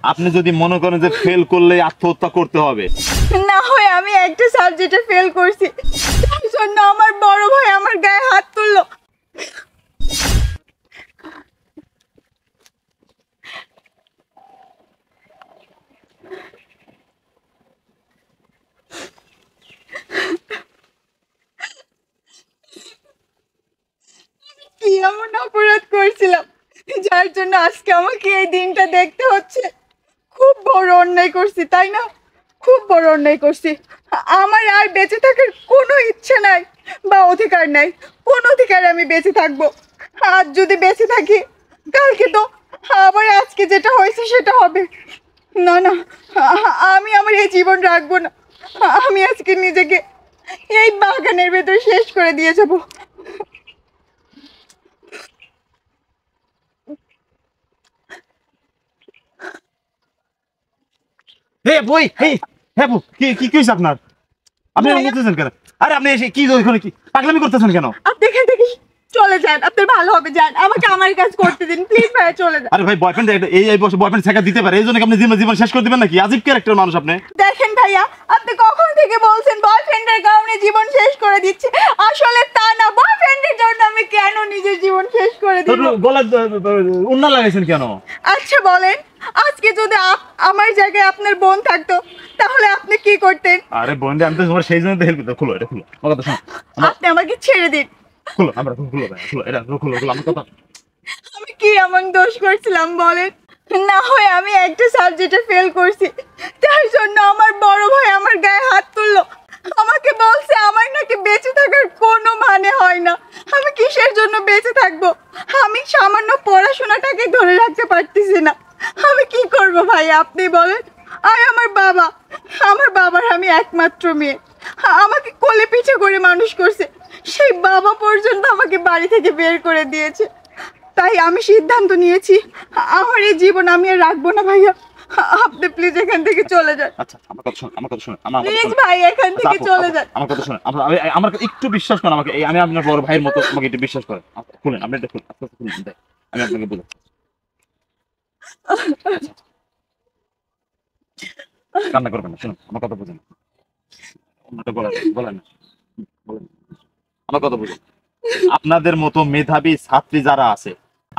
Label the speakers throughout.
Speaker 1: আপনি যদি মনে করেন যে ফেল করলে আত্মহত্যা করতে হবে,
Speaker 2: না হয় আমি একটা সাবজেক্টে ফেল করছি, তার জন্য আমার বড় ভাই আমার গায়ে হাত তুললো। কি এমন অপরাধ করেছিলাম যার জন্য আজকে আমাকে এই দিনটা দেখতে হচ্ছে? খুব বড় অন্যায় করছি, তাই না? খুব বড় অন্যায় করছি। আমার আর বেঁচে থাকার কোনো ইচ্ছে নাই বা অধিকার নাই। কোন অধিকার আমি বেঁচে থাকবো? আজ যদি বেঁচে থাকি, কালকে তো আবার আজকে যেটা হয়েছে সেটা হবে। না না, আমি আমার এই জীবন রাখবো না। আমি আজকে নিজেকে এই বাগানের ভেতর শেষ করে দিয়ে যাবো।
Speaker 1: হে বই হে, হ্যাঁ বউ, কি কি কি হয়েছে আপনার? আপনি এরকম
Speaker 2: ভাইয়া,
Speaker 1: করতেছেন কেন? আরে আপনি এসে কি ওইখানে কি পাগলামি করতেছেন কেন?
Speaker 2: আপনি এখান থেকে চলে যান, আপনার ভালো হবে। যান, আমাকে আমার কাজ করতে দিন প্লিজ। ভাইয়া চলে যান।
Speaker 1: আরে ভাই, বয়ফ্রেন্ড এই বয়সে বয়ফ্রেন্ড ছেঁকা দিতে পারে, এই জন্য কি আপনি জীবন জীবন শেষ করে দিবেন নাকি? আজীব ক্যারেক্টার মানুষ আপনি।
Speaker 2: দেখেন ভাইয়া, আপনি কখন থেকে বলছেন বয়ফ্রেন্ডের কারণে জীবন শেষ করে দিচ্ছি। আসলে তা না, বয়ফ্রেন্ডের জন্য আমি কেন নিজের জীবন শেষ করে দিব?
Speaker 1: গলা উন্না লাগাইছেন কেন?
Speaker 2: আচ্ছা বলেন, আজকে যদি আমার জায়গায় আপনার বোন থাকতো তাহলে আপনি কি করতেন?
Speaker 1: আরে বন্ধু, আমি তো তোমার সেই জন্য তো হেল্প করতে। খুলো এটা, খুলো আমার কথা শোনো।
Speaker 2: আপনি আমাকে ছেড়ে দিন।
Speaker 1: খুলো আমরা খুলো ভাই, খুলো এটা, খুলো খুলো আমার কথা।
Speaker 2: আমি কি এমন দোষ করছিলাম বলেন? না হয় আমি একটা সাবজেক্টে ফেল করছি, তার জন্য আমার বড় ভাই আমার গায়ে হাত তুললো। আমাকে বলছে আমার নাকি বেঁচে থাকার কোনো মানে হয় না। আমি কিসের জন্য বেঁচে থাকবো? আমি সামান্য পড়াশোনাটাকে ধরে রাখতে পারতেছি না। আমি কি করব ভাই, আপনি বলেন। আর আমার বাবার আমি একমাত্র মেয়ে। আমাকে কোলে পিঠে করে মানুষ করছে, সেই বাবা পর্যন্ত আমাকে বাড়ি থেকে বের করে দিয়েছে। তাই আমি সিদ্ধান্ত নিয়েছি আমার এই জীবন আমি আর রাখবো না ভাইয়া। আপনি প্লিজ এখান থেকে চলে যান।
Speaker 1: আচ্ছা আমার কথা শোনো, আমার কথা শোনো, আমার কথা
Speaker 2: প্লিজ
Speaker 1: শোনো।
Speaker 2: ভাই এখান
Speaker 1: আচ্ছা,
Speaker 2: থেকে
Speaker 1: আপু,
Speaker 2: চলে
Speaker 1: আপু,
Speaker 2: যান।
Speaker 1: আমার কথা শোনো, আমার একটু বিশ্বাস করেন আমাকে। আমি আপনার বড় ভাইয়ের মতো, আমাকে একটু বিশ্বাস করেন। খুলেন, আপনি এটা খুলুন, আস্তে আস্তে খুলুন, দেখ, আমি আপনাকে বোঝাচ্ছি। আচ্ছা, কান্না করবেন না, শুনুন আমার কথা বুঝেন। অন্যটা বলেন বলেন বলেন, আমার কথা বুঝুন। আপনাদের মতো মেধাবী ছাত্রী যারা আছে,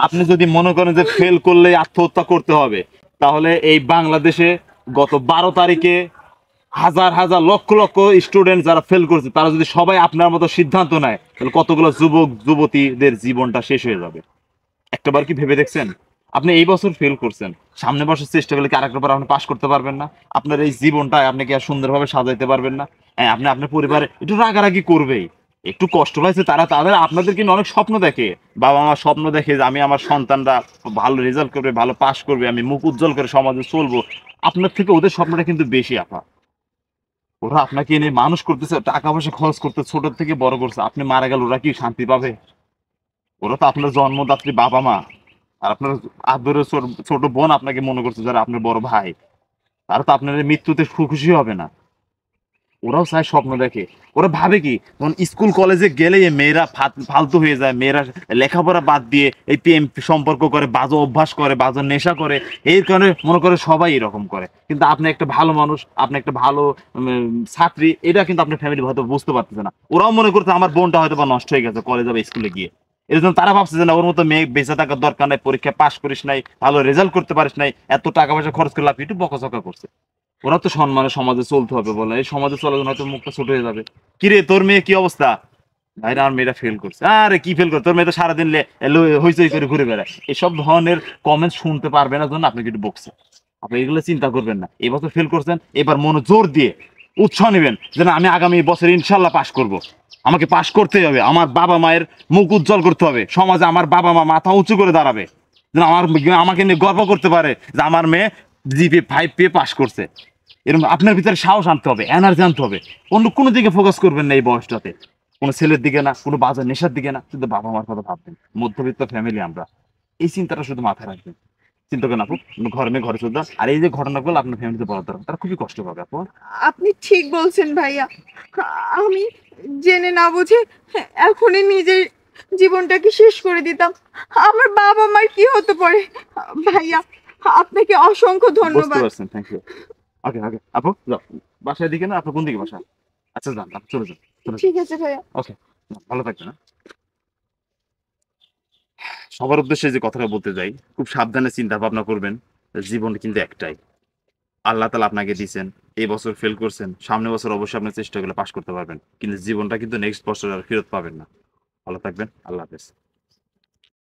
Speaker 1: আপনি যদি মনে করেন যে ফেল করলে আত্মহত্যা করতে হবে, তাহলে এই বাংলাদেশে গত 12 তারিখে হাজার হাজার লক্ষ লক্ষ স্টুডেন্ট যারা ফেল করছে, তারা যদি সবাই আপনার মতো সিদ্ধান্ত নেয়, তাহলে কতগুলো যুবক যুবতীদের জীবনটা শেষ হয়ে যাবে। একটাবার কি ভেবে দেখছেন? আপনি এই বছর ফেল করছেন, সামনের বছর চেষ্টা করলে কি আরেকবার আপনি পাশ করতে পারবেন না? আপনার এই জীবনটা আপনি কি আর সুন্দরভাবে সাজাইতে পারবেন না? হ্যাঁ, আপনি আপনার পরিবারে একটু রাগারাগি করবেই, একটু কষ্ট পাইছে তারা, তাদের আপনাদের কিন্তু অনেক স্বপ্ন দেখে। বাবা মা স্বপ্ন দেখে যে আমি আমার সন্তানরা ভালো রেজাল্ট করবে, ভালো পাশ করবে, আমি মুখ উজ্জ্বল করে সমাজে চলবো। আপনার থেকে ওদের স্বপ্নটা কিন্তু বেশি আপা। ওরা আপনাকে এনে মানুষ করতেছে, টাকা পয়সা খরচ করতে ছোট থেকে বড় করছে। আপনি মারা গেল ওরা কি শান্তি পাবে? ওরা তো আপনার জন্মদাত্রী বাবা মা। আর আপনার আদরের ছোট বোন আপনাকে মনে করছে, যারা আপনার বড় ভাই, তারা তো আপনার এই মৃত্যুতে খুশি হবে না। ওরাও চায়, স্বপ্ন দেখে। ওরা ভাবে কি, যখন স্কুল কলেজে গেলে মেয়েরা ফালতু হয়ে যায়, মেয়েরা লেখাপড়া বাদ দিয়ে এই প্রেম সম্পর্ক করে, বাজে অভ্যাস করে, বাজে নেশা করে। এই কারণে মনে করে সবাই এরকম করে। কিন্তু আপনি একটা ভালো মানুষ, আপনি একটা ভালো ছাত্রী, এটা কিন্তু আপনার ফ্যামিলি হয়তো বুঝতে পারতেছে না। ওরাও মনে করছে আমার বোনটা হয়তো বা নষ্ট হয়ে গেছে কলেজে বা স্কুলে গিয়ে। এর জন্য তারা ভাবছে যে না, ওর মতো মেয়ে বেঁচে থাকার দরকার নাই, পরীক্ষা পাশ করিস নাই, ভালো রেজাল্ট করতে পারিস নাই, এত টাকা পয়সা খরচ করে লাভ কি? একটু বকাঝকা করছে। ওরা তো সম্মানে সমাজে চলতে হবে বলে, এই সমাজে চলার জন্য হয়তো মুখটা ছোট হয়ে যাবে। কিরে তোর মেয়ে কি অবস্থা? ভাই আমার মেয়েটা ফেল করছে। আরে কি ফেল করে? তোর মেয়ে তো সারাদিন হইচই করে ঘুরে বেড়ায়। এসব ধরনের কমেন্ট শুনতে পারবে না জন্য আপনাকে একটু বকছে। আপনি এগুলো চিন্তা করবেন না। এবছর ফেল করছেন, এবার মনোজোর দিয়ে উৎসাহ নেবেন যে না, আমি আগামী বছর ইনশাল্লাহ পাশ করব। আমাকে পাশ করতেই হবে, আমার বাবা মায়ের মুখ উজ্জ্বল করতে হবে, সমাজে আমার বাবা মা মাথা উঁচু করে দাঁড়াবে, যেন আমাকে নিয়ে গর্ব করতে পারে যে আমার মেয়ে GPA 5 পেয়ে পাশ করছে। এরকম আপনার ভিতরে সাহস আনতে হবে, এনার্জি আনতে হবে। অন্য কোনো দিকে ফোকাস করবেন না এই বয়সটাতে, কোনো ছেলের দিকে না, কোনো বাজার নেশার দিকে না, শুধু বাবা মার কথা ভাববেন। মধ্যবিত্ত ফ্যামিলি আমরা, এই চিন্তাটা শুধু মাথায় রাখবেন। চিন্তা করেন আপু, ঘরে মেয়ে ঘরে শুদ্ধ। আর এই যে ঘটনাগুলো আপনার ফ্যামিলিতে বলার দরকার, তারা খুবই কষ্ট পাবে আপু।
Speaker 2: আপনি ঠিক বলছেন ভাইয়া। আমি জেনে না বুঝে এখনই নিজের জীবনটাকে শেষ করে দিতাম, আমার বাবা মার কি হতে পারে? ভাইয়া আপনাকে অসংখ্য
Speaker 1: বুঝতে
Speaker 2: ধন্যবাদ।
Speaker 1: পারছেন, থ্যাংক ইউ। ওকে ওকে আপু যাও, বাসায় দিকে না, আপনার কোন দিকে বাসা? আচ্ছা যান, আপনি চলে যান, চলে যান।
Speaker 2: ঠিক আছে ভাইয়া।
Speaker 1: ওকে, ভালো থাকবেন হ্যাঁ? সবার উদ্দেশ্যে যে কথাটা বলতে যাই, খুব সাবধানে চিন্তা ভাবনা করবেন। জীবন কিন্তু একটাই, আল্লাহ তাআলা আপনাকে দিয়েছেন। এই বছর ফেল করছেন, সামনের বছর অবশ্যই আপনার চেষ্টা করলে পাস করতে পারবেন, কিন্তু জীবনটা কিন্তু নেক্সট বছর আর ফেরত পাবেন না। ভালো থাকবেন, আল্লাহ হাফেজ।